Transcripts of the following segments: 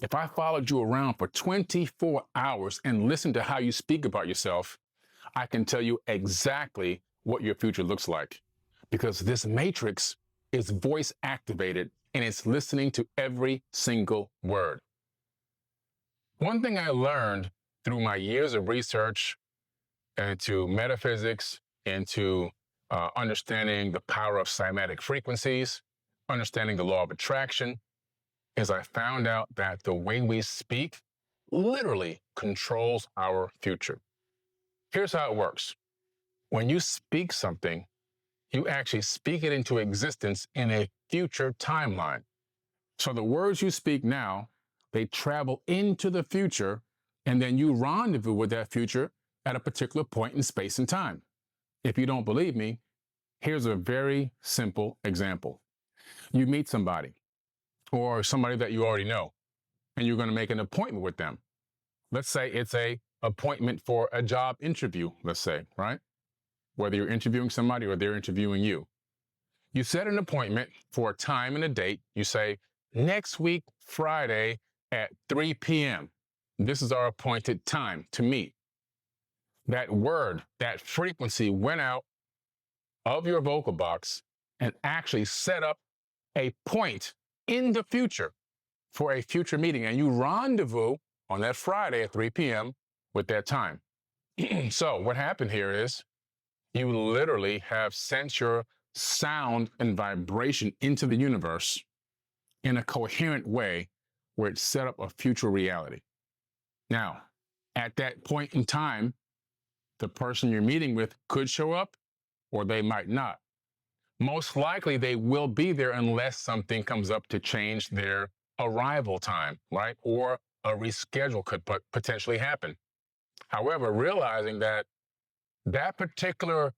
If I followed you around for 24 hours and listened to how you speak about yourself, I can tell you exactly what your future looks like. Because this matrix is voice activated and it's listening to every single word. One thing I learned through my years of research into metaphysics, into understanding the power of cymatic frequencies, understanding the law of attraction, is I found out that the way we speak literally controls our future. Here's how it works. When you speak something, you actually speak it into existence in a future timeline. So the words you speak now, they travel into the future, and then you rendezvous with that future at a particular point in space and time. If you don't believe me, here's a very simple example. You meet somebody or somebody that you already know, and you're going to make an appointment with them. Let's say it's an appointment for a job interview, let's say, right? Whether you're interviewing somebody or they're interviewing you. You set an appointment for a time and a date. You say, next week, Friday at 3 p.m. This is our appointed time to meet. That word, that frequency went out of your vocal box and actually set up a point in the future for a future meeting. And you rendezvous on that Friday at 3 p.m. with that time. So what happened here is you literally have sent your sound and vibration into the universe in a coherent way where it set up a future reality. Now, at that point in time, the person you're meeting with could show up or they might not. Most likely they will be there unless something comes up to change their arrival time, right? Or a reschedule could potentially happen. However, realizing that that particular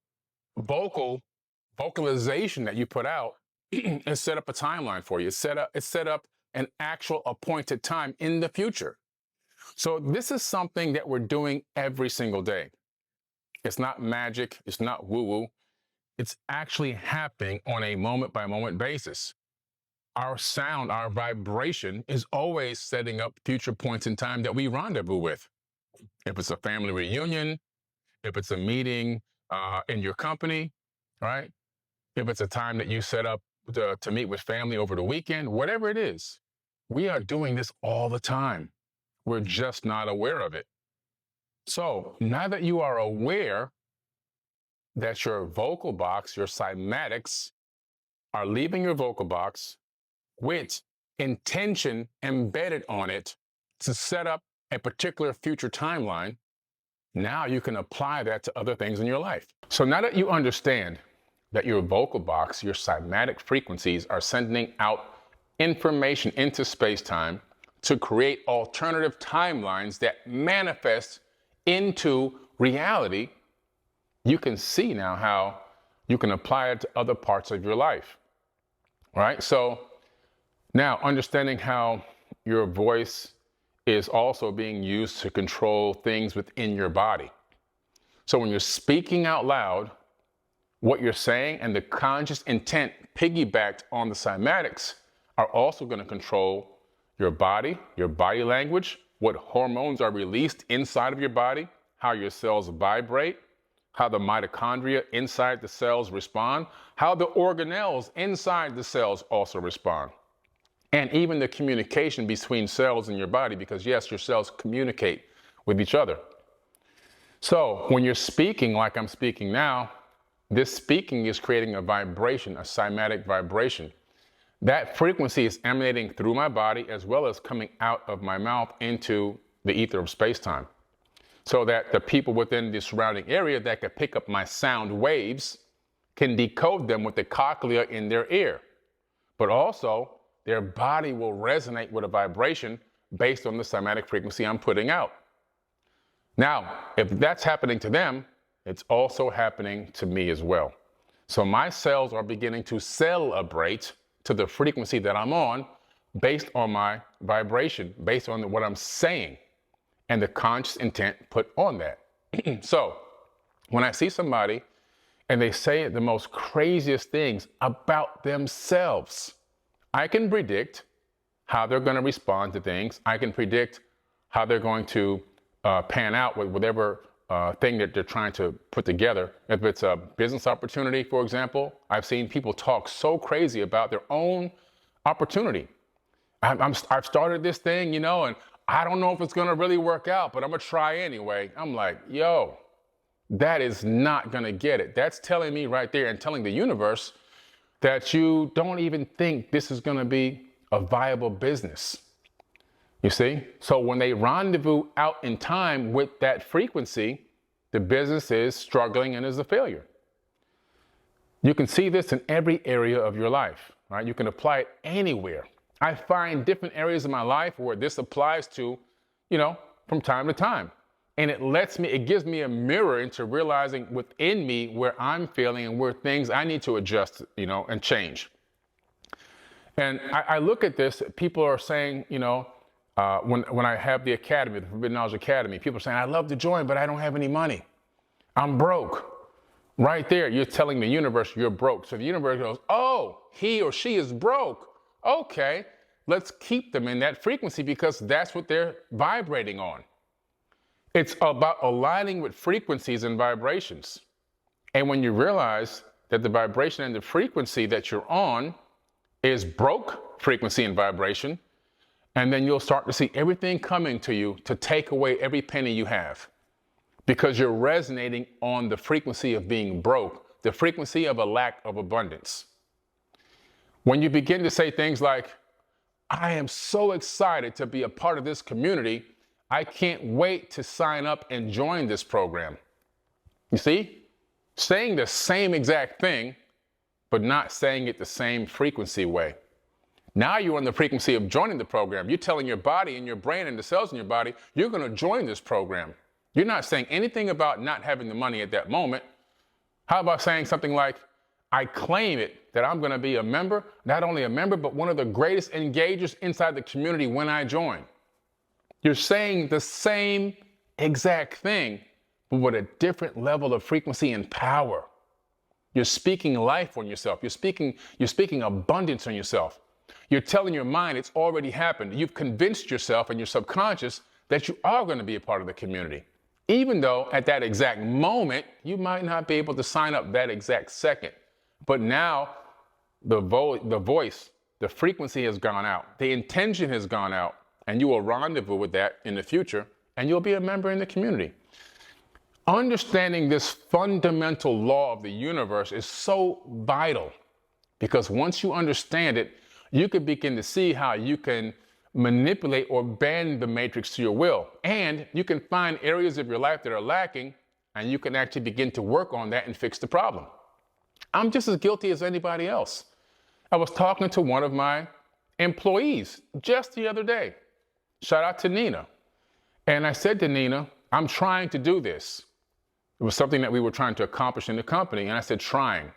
vocalization that you put out is set up a timeline for you. It's set up an actual appointed time in the future. So this is something that we're doing every single day. It's not magic. It's not woo-woo. It's actually happening on a moment-by-moment basis. Our sound, our vibration is always setting up future points in time that we rendezvous with. If it's a family reunion, if it's a meeting in your company, right? If it's a time that you set up to meet with family over the weekend, whatever it is, we are doing this all the time. We're just not aware of it. So now that you are aware that your vocal box, your cymatics, are leaving your vocal box with intention embedded on it to set up a particular future timeline, now you can apply that to other things in your life. So now that you understand that your vocal box, your cymatic frequencies are sending out information into space-time to create alternative timelines that manifest into reality, you can see now how you can apply it to other parts of your life, right? So now understanding how your voice is also being used to control things within your body. So when you're speaking out loud, what you're saying and the conscious intent piggybacked on the cymatics are also going to control your body language, what hormones are released inside of your body, how your cells vibrate, how the mitochondria inside the cells respond, how the organelles inside the cells also respond, and even the communication between cells in your body, because yes, your cells communicate with each other. So when you're speaking like I'm speaking now, this speaking is creating a vibration, a cymatic vibration. That frequency is emanating through my body as well as coming out of my mouth into the ether of space-time, so that the people within the surrounding area that can pick up my sound waves can decode them with the cochlea in their ear. But also, their body will resonate with a vibration based on the cymatic frequency I'm putting out. Now, if that's happening to them, it's also happening to me as well. So my cells are beginning to celebrate to the frequency that I'm on based on my vibration, based on what I'm saying and the conscious intent put on that. So when I see somebody and they say the most craziest things about themselves, I can predict how they're going to respond to things. I can predict how they're going to pan out with whatever thing that they're trying to put together. If it's a business opportunity, for example, I've seen people talk so crazy about their own opportunity. I've started this thing, and I don't know if it's going to really work out, but I'm going to try anyway. I'm like, yo, that is not going to get it. That's telling me right there and telling the universe that you don't even think this is going to be a viable business. You see? So when they rendezvous out in time with that frequency, the business is struggling and is a failure. You can see this in every area of your life, right? You can apply it anywhere. I find different areas of my life where this applies to, from time to time. And it gives me a mirror into realizing within me where I'm failing and where things I need to adjust, and change. And I look at this, people are saying, when I have the academy, the Forbidden Knowledge Academy, people are saying, I'd love to join, but I don't have any money. I'm broke. Right there, you're telling the universe you're broke. So the universe goes, oh, he or she is broke. Okay, let's keep them in that frequency because that's what they're vibrating on. It's about aligning with frequencies and vibrations. And when you realize that the vibration and the frequency that you're on is broke frequency and vibration, and then you'll start to see everything coming to you to take away every penny you have because you're resonating on the frequency of being broke, the frequency of a lack of abundance. When you begin to say things like, I am so excited to be a part of this community, I can't wait to sign up and join this program. You see? Saying the same exact thing, but not saying it the same frequency way. Now you're on the frequency of joining the program. You're telling your body and your brain and the cells in your body, you're going to join this program. You're not saying anything about not having the money at that moment. How about saying something like, I claim it that I'm going to be a member, not only a member, but one of the greatest engagers inside the community when I join. You're saying the same exact thing, but with a different level of frequency and power. You're speaking life on yourself. You're speaking abundance on yourself. You're telling your mind it's already happened. You've convinced yourself and your subconscious that you are going to be a part of the community. Even though at that exact moment, you might not be able to sign up that exact second. But now the voice, the frequency has gone out. The intention has gone out. And you will rendezvous with that in the future, and you'll be a member in the community. Understanding this fundamental law of the universe is so vital because once you understand it, you can begin to see how you can manipulate or bend the matrix to your will. And you can find areas of your life that are lacking, and you can actually begin to work on that and fix the problem. I'm just as guilty as anybody else. I was talking to one of my employees just the other day. Shout out to Nina. And I said to Nina, I'm trying to do this. It was something that we were trying to accomplish in the company. And I said, trying.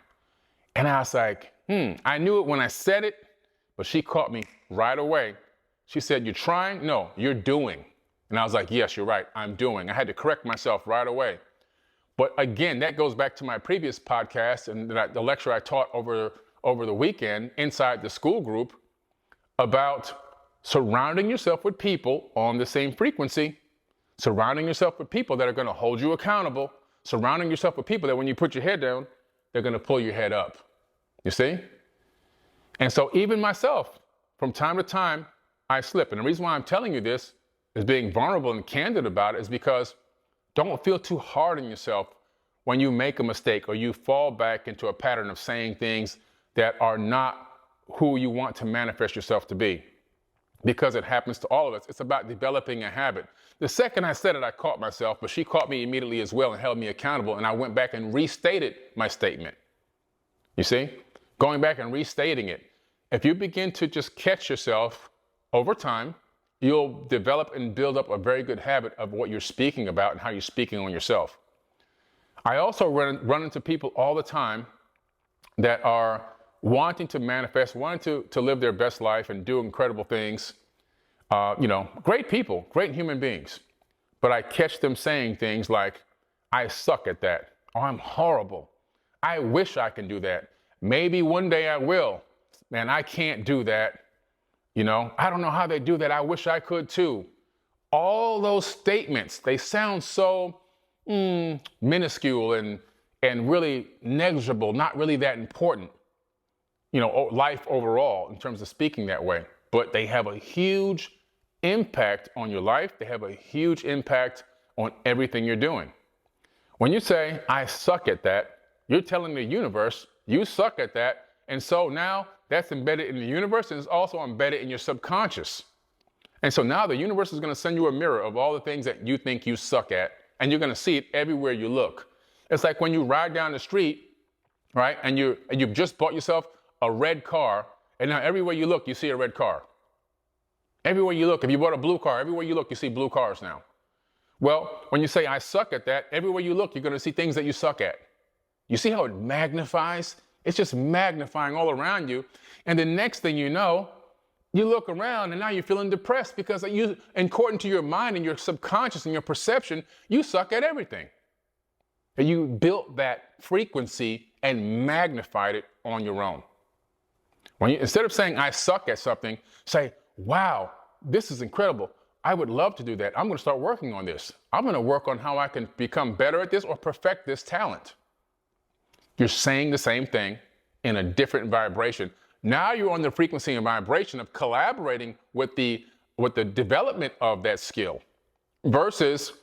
And I was like, I knew it when I said it, but she caught me right away. She said, you're trying? No, you're doing. And I was like, yes, you're right. I'm doing. I had to correct myself right away. But again, that goes back to my previous podcast and the lecture I taught over the weekend inside the school group about surrounding yourself with people on the same frequency, surrounding yourself with people that are going to hold you accountable, surrounding yourself with people that when you put your head down, they're going to pull your head up. You see? And so even myself, from time to time, I slip. And the reason why I'm telling you this is being vulnerable and candid about it is because don't feel too hard on yourself when you make a mistake or you fall back into a pattern of saying things that are not who you want to manifest yourself to be. Because it happens to all of us. It's about developing a habit. The second I said it, I caught myself, but she caught me immediately as well and held me accountable. And I went back and restated my statement. You see? Going back and restating it. If you begin to just catch yourself over time, you'll develop and build up a very good habit of what you're speaking about and how you're speaking on yourself. I also run into people all the time that are wanting to manifest, wanting to live their best life and do incredible things. Great people, great human beings. But I catch them saying things like, I suck at that, or I'm horrible. I wish I can do that. Maybe one day I will. Man, I can't do that. I don't know how they do that. I wish I could too. All those statements, they sound so minuscule and really negligible, not really that important, life overall in terms of speaking that way. But they have a huge impact on your life. They have a huge impact on everything you're doing. When you say, I suck at that, you're telling the universe, you suck at that. And so now that's embedded in the universe and it's also embedded in your subconscious. And so now the universe is going to send you a mirror of all the things that you think you suck at, and you're going to see it everywhere you look. It's like when you ride down the street, right? And you've just bought yourself a red car, and now everywhere you look, you see a red car. Everywhere you look, if you bought a blue car, everywhere you look, you see blue cars now. Well, when you say, I suck at that, everywhere you look, you're going to see things that you suck at. You see how it magnifies? It's just magnifying all around you. And the next thing you know, you look around and now you're feeling depressed because according to your mind and your subconscious and your perception, you suck at everything. And you built that frequency and magnified it on your own. Instead of saying, I suck at something, say, wow, this is incredible. I would love to do that. I'm going to start working on this. I'm going to work on how I can become better at this or perfect this talent. You're saying the same thing in a different vibration. Now you're on the frequency and vibration of collaborating with the development of that skill versus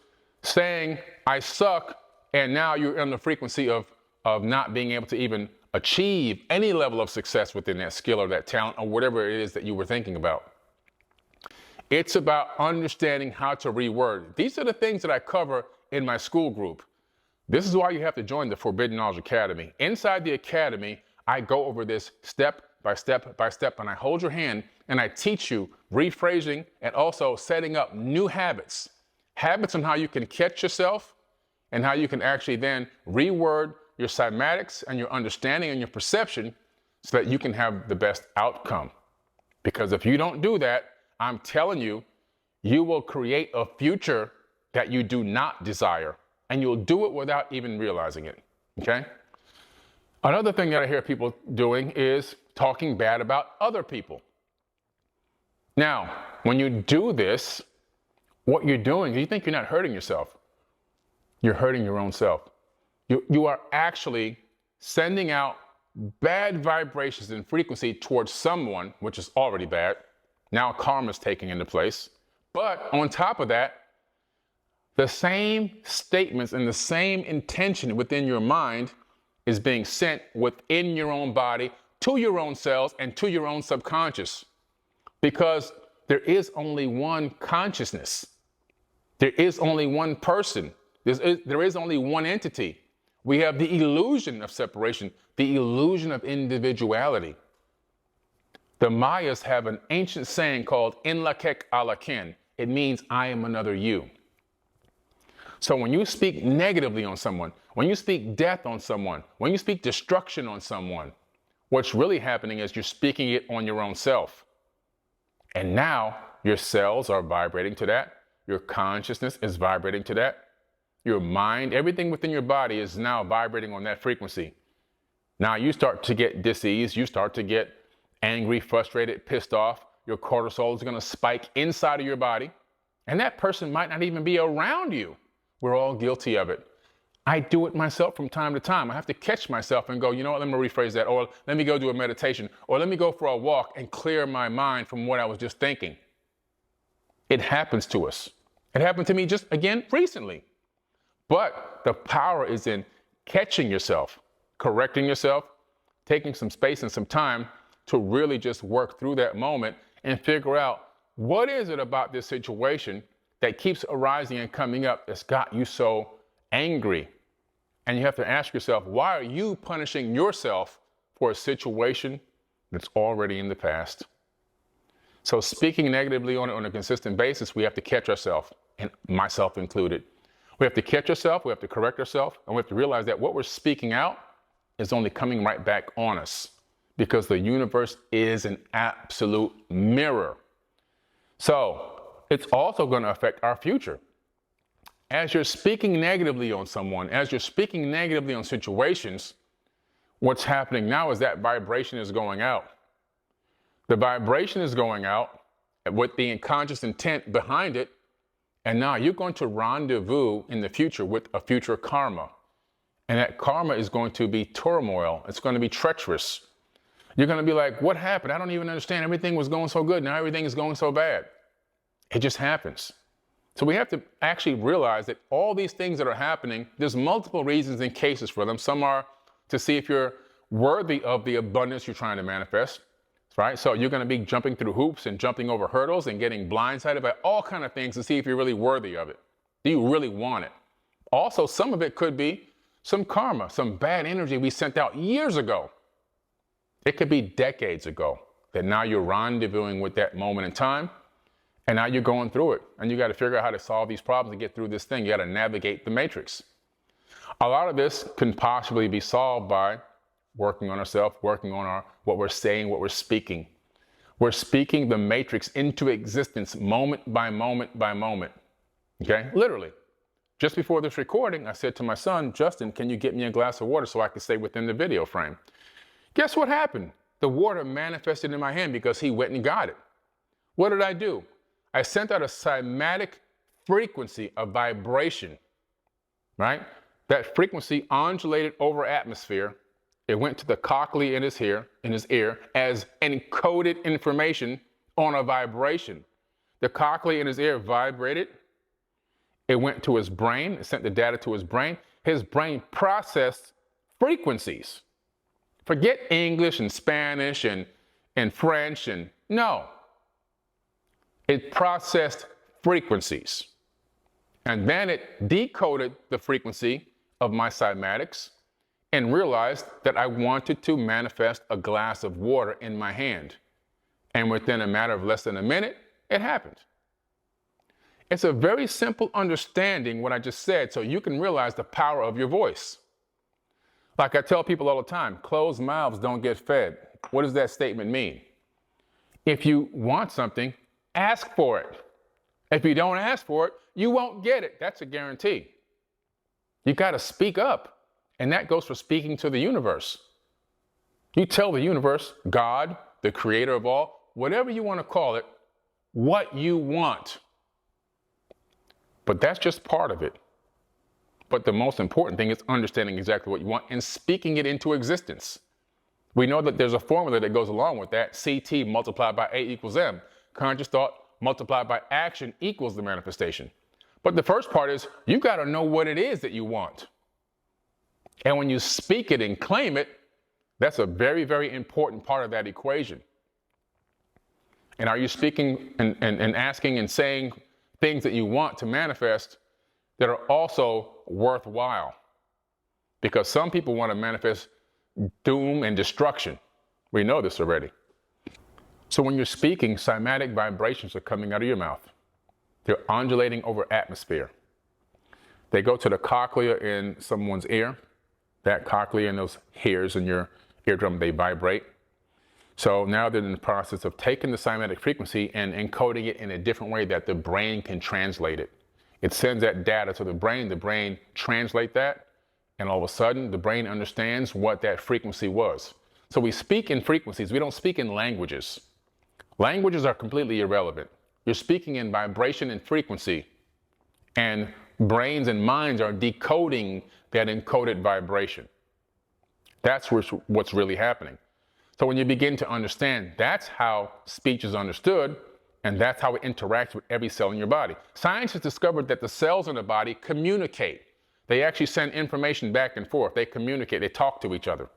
saying, I suck, and now you're on the frequency of not being able to even achieve any level of success within that skill or that talent or whatever it is that you were thinking about. It's about understanding how to reword. These are the things that I cover in my school group. This is why you have to join the Forbidden Knowledge Academy. Inside the academy, I go over this step by step by step, and I hold your hand and I teach you rephrasing and also setting up new habits. Habits on how you can catch yourself and how you can actually then reword your cymatics and your understanding and your perception so that you can have the best outcome. Because if you don't do that, I'm telling you, you will create a future that you do not desire, and you'll do it without even realizing it, okay? Another thing that I hear people doing is talking bad about other people. Now, when you do this, what you're doing, you think you're not hurting yourself. You're hurting your own self. You are actually sending out bad vibrations and frequency towards someone, which is already bad. Now karma's taking into place. But on top of that, the same statements and the same intention within your mind is being sent within your own body, to your own cells, and to your own subconscious. Because there is only one consciousness. There is only one person. There is only one entity. We have the illusion of separation, the illusion of individuality. The Mayas have an ancient saying called Inlakek Alakin. It means I am another you. So when you speak negatively on someone, when you speak death on someone, when you speak destruction on someone, what's really happening is you're speaking it on your own self. And now your cells are vibrating to that. Your consciousness is vibrating to that. Your mind, everything within your body is now vibrating on that frequency. Now you start to get disease, you start to get angry, frustrated, pissed off. Your cortisol is going to spike inside of your body. And that person might not even be around you. We're all guilty of it. I do it myself from time to time. I have to catch myself and go, you know what, let me rephrase that. Or let me go do a meditation. Or let me go for a walk and clear my mind from what I was just thinking. It happens to us. It happened to me just, again, recently. But the power is in catching yourself, correcting yourself, taking some space and some time to really just work through that moment and figure out what is it about this situation that keeps arising and coming up that's got you so angry. And you have to ask yourself, why are you punishing yourself for a situation that's already in the past? So speaking negatively on a consistent basis, we have to catch ourselves, and myself included. We have to catch ourselves, we have to correct ourselves, and we have to realize that what we're speaking out is only coming right back on us because the universe is an absolute mirror. So it's also going to affect our future. As you're speaking negatively on someone, as you're speaking negatively on situations, what's happening now is that vibration is going out. The vibration is going out with the conscious intent behind it. And now you're going to rendezvous in the future with a future karma. And that karma is going to be turmoil. It's going to be treacherous. You're going to be like, what happened? I don't even understand. Everything was going so good. Now everything is going so bad. It just happens. So we have to actually realize that all these things that are happening, there's multiple reasons and cases for them. Some are to see if you're worthy of the abundance you're trying to manifest, right? So you're going to be jumping through hoops and jumping over hurdles and getting blindsided by all kinds of things to see if you're really worthy of it. Do you really want it? Also, some of it could be some karma, some bad energy we sent out years ago. It could be decades ago that now you're rendezvousing with that moment in time. And now you're going through it, and you got to figure out how to solve these problems and get through this thing. You got to navigate the matrix. A lot of this can possibly be solved by working on ourselves, working on what we're saying, what we're speaking. We're speaking the matrix into existence moment by moment by moment. Okay? Literally. Just before this recording, I said to my son, Justin, can you get me a glass of water so I can stay within the video frame? Guess what happened? The water manifested in my hand because he went and got it. What did I do? I sent out a cymatic frequency, a vibration, right? That frequency undulated over atmosphere. It went to the cochlea in his ear as encoded information on a vibration. The cochlea in his ear vibrated. It went to his brain. It sent the data to his brain. His brain processed frequencies. Forget English and Spanish and French no. It processed frequencies. And then it decoded the frequency of my cymatics and realized that I wanted to manifest a glass of water in my hand. And within a matter of less than a minute, it happened. It's a very simple understanding what I just said so you can realize the power of your voice. Like I tell people all the time, closed mouths don't get fed. What does that statement mean? If you want something, ask for it. If you don't ask for it, you won't get it. That's a guarantee. You got to speak up. And that goes for speaking to the universe. You tell the universe, God, the creator of all, whatever you want to call it, what you want. But that's just part of it. But the most important thing is understanding exactly what you want and speaking it into existence. We know that there's a formula that goes along with that. CT multiplied by A equals M. Conscious thought multiplied by action equals the manifestation. But the first part is you got to know what it is that you want. And when you speak it and claim it, that's a very, very important part of that equation. And are you speaking and asking and saying things that you want to manifest that are also worthwhile? Because some people want to manifest doom and destruction. We know this already. So when you're speaking, cymatic vibrations are coming out of your mouth. They're undulating over atmosphere. They go to the cochlea in someone's ear. That cochlea and those hairs in your eardrum, they vibrate. So now they're in the process of taking the cymatic frequency and encoding it in a different way that the brain can translate it. It sends that data to the brain translates that, and all of a sudden the brain understands what that frequency was. So we speak in frequencies, we don't speak in languages. Languages are completely irrelevant. You're speaking in vibration and frequency, and brains and minds are decoding that encoded vibration. That's what's really happening. So when you begin to understand, that's how speech is understood, and that's how it interacts with every cell in your body. Science has discovered that the cells in the body communicate. They actually send information back and forth. They communicate, they talk to each other.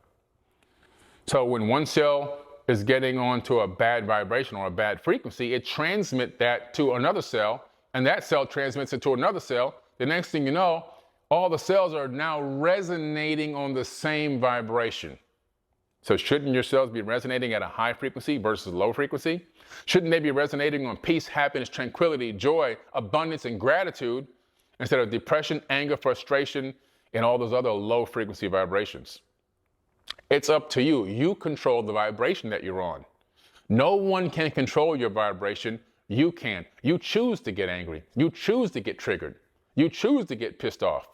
So when one cell is getting onto a bad vibration or a bad frequency, it transmits that to another cell, and that cell transmits it to another cell. The next thing you know, all the cells are now resonating on the same vibration. So shouldn't your cells be resonating at a high frequency versus low frequency? Shouldn't they be resonating on peace, happiness, tranquility, joy, abundance, and gratitude instead of depression, anger, frustration, and all those other low frequency vibrations? It's up to you. You control the vibration that you're on. No one can control your vibration. You can. You choose to get angry. You choose to get triggered. You choose to get pissed off.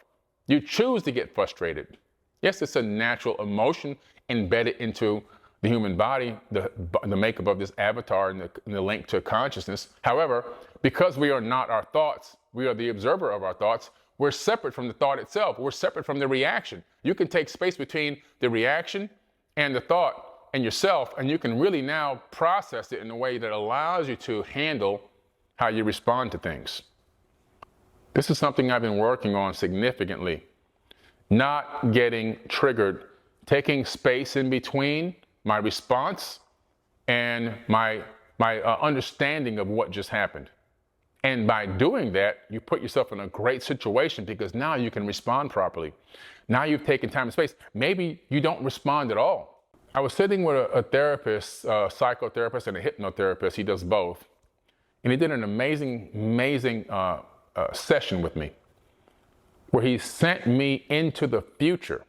You choose to get frustrated. Yes, it's a natural emotion embedded into the human body, the makeup of this avatar and the link to consciousness. However, because we are not our thoughts, we are the observer of our thoughts, we're separate from the thought itself. We're separate from the reaction. You can take space between the reaction and the thought and yourself, and you can really now process it in a way that allows you to handle how you respond to things. This is something I've been working on significantly. Not getting triggered, taking space in between my response and my understanding of what just happened. And by doing that, you put yourself in a great situation because now you can respond properly. Now you've taken time and space. Maybe you don't respond at all. I was sitting with a therapist, a psychotherapist and a hypnotherapist. He does both. And he did an amazing session with me where he sent me into the future.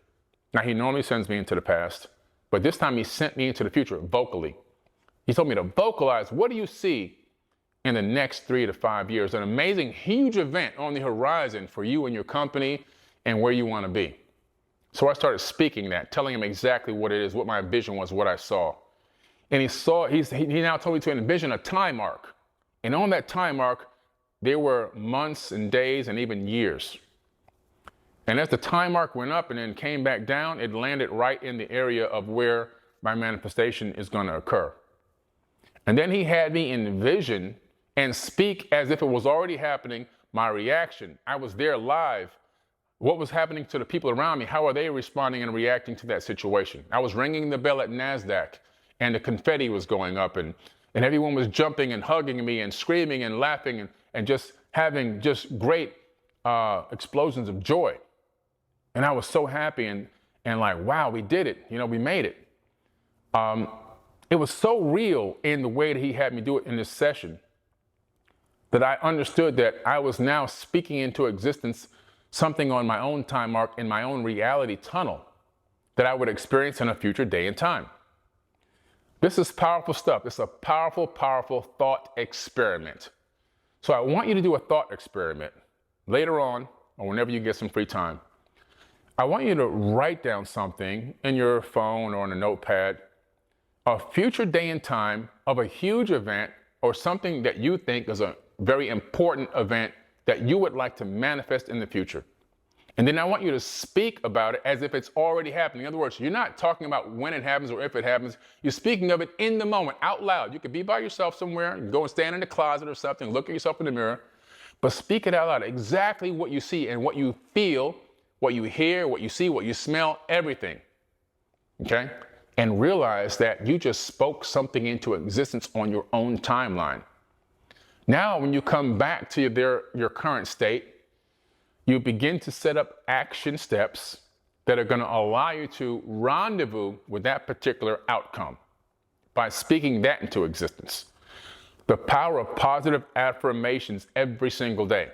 Now, he normally sends me into the past, but this time he sent me into the future vocally. He told me to vocalize, what do you see in the next 3 to 5 years? An amazing, huge event on the horizon for you and your company and where you want to be. So I started speaking that, telling him exactly what it is, what my vision was, what I saw. And he now told me to envision a time arc. And on that time arc, there were months and days and even years. And as the time arc went up and then came back down, it landed right in the area of where my manifestation is going to occur. And then he had me envision and speak as if it was already happening, my reaction. I was there live. What was happening to the people around me? How are they responding and reacting to that situation? I was ringing the bell at NASDAQ and the confetti was going up and everyone was jumping and hugging me and screaming and laughing and just having just great explosions of joy. And I was so happy and like, wow, we did it. We made it. It was so real in the way that he had me do it in this session that I understood that I was now speaking into existence something on my own time arc in my own reality tunnel that I would experience in a future day and time. This is powerful stuff. It's a powerful, powerful thought experiment. So I want you to do a thought experiment later on or whenever you get some free time. I want you to write down something in your phone or on a notepad, a future day and time of a huge event or something that you think is a very important event that you would like to manifest in the future. And then I want you to speak about it as if it's already happening. In other words, you're not talking about when it happens or if it happens. You're speaking of it in the moment, out loud. You could be by yourself somewhere, you go and stand in the closet or something, look at yourself in the mirror, but speak it out loud, exactly what you see and what you feel, what you hear, what you see, what you smell, everything, okay? And realize that you just spoke something into existence on your own timeline. Now, when you come back to your current state, you begin to set up action steps that are going to allow you to rendezvous with that particular outcome by speaking that into existence. The power of positive affirmations every single day.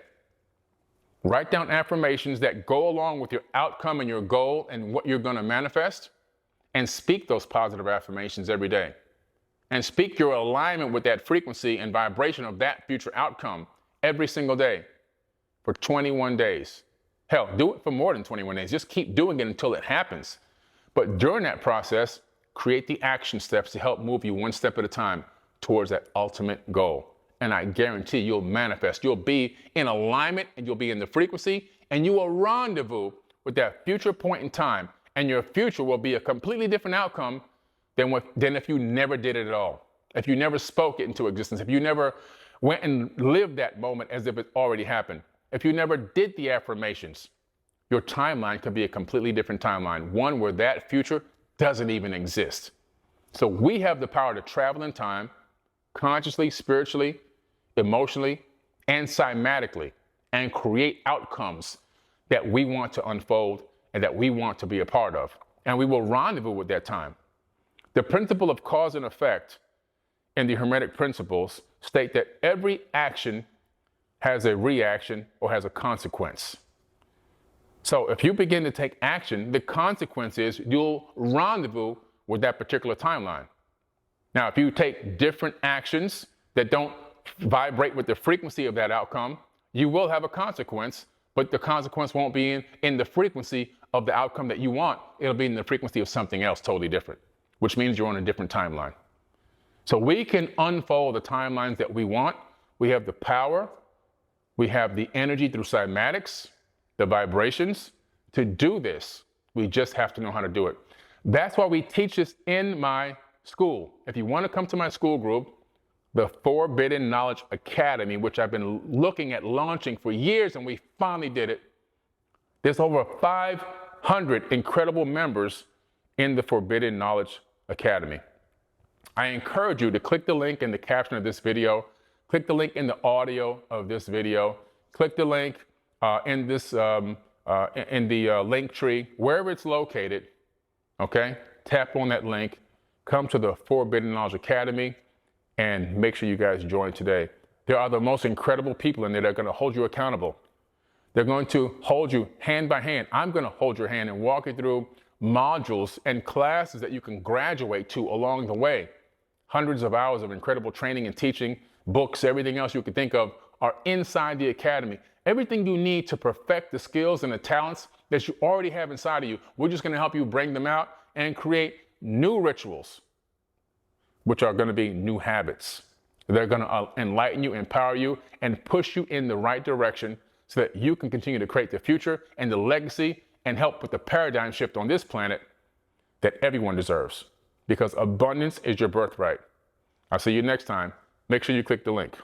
Write down affirmations that go along with your outcome and your goal and what you're going to manifest, and speak those positive affirmations every day. And speak your alignment with that frequency and vibration of that future outcome every single day for 21 days. Hell, do it for more than 21 days. Just keep doing it until it happens. But during that process, create the action steps to help move you one step at a time towards that ultimate goal. And I guarantee you'll manifest. You'll be in alignment and you'll be in the frequency and you will rendezvous with that future point in time. And your future will be a completely different outcome than if you never did it at all. If you never spoke it into existence. If you never went and lived that moment as if it already happened. If you never did the affirmations, your timeline could be a completely different timeline. One where that future doesn't even exist. So we have the power to travel in time, consciously, spiritually, emotionally, and cymatically, and create outcomes that we want to unfold and that we want to be a part of. And we will rendezvous with that time. The principle of cause and effect in the Hermetic principles state that every action has a reaction or has a consequence. So if you begin to take action, the consequence is you'll rendezvous with that particular timeline. Now, if you take different actions that don't vibrate with the frequency of that outcome, you will have a consequence, but the consequence won't be in the frequency of the outcome that you want. It'll be in the frequency of something else totally different. which means you're on a different timeline. So we can unfold the timelines that we want. We have the power, we have the energy through cymatics, the vibrations to do this. We just have to know how to do it. That's why we teach this in my school. If you want to come to my school group, the Forbidden Knowledge Academy, which I've been looking at launching for years, and we finally did it. There's over 500 incredible members in the Forbidden Knowledge Academy. I encourage you to click the link in the caption of this video, click the link in the audio of this video, click the link in the link tree, wherever it's located, okay? Tap on that link, come to the Forbidden Knowledge Academy, and make sure you guys join today. There are the most incredible people in there that are going to hold you accountable. They're going to hold you hand by hand. I'm going to hold your hand and walk you through modules and classes that you can graduate to along the way. Hundreds of hours of incredible training and teaching, books, everything else you can think of are inside the academy. Everything you need to perfect the skills and the talents that you already have inside of you, we're just going to help you bring them out and create new rituals, which are going to be new habits. They're going to enlighten you, empower you, and push you in the right direction so that you can continue to create the future and the legacy and help with the paradigm shift on this planet that everyone deserves. Because abundance is your birthright. I'll see you next time. Make sure you click the link.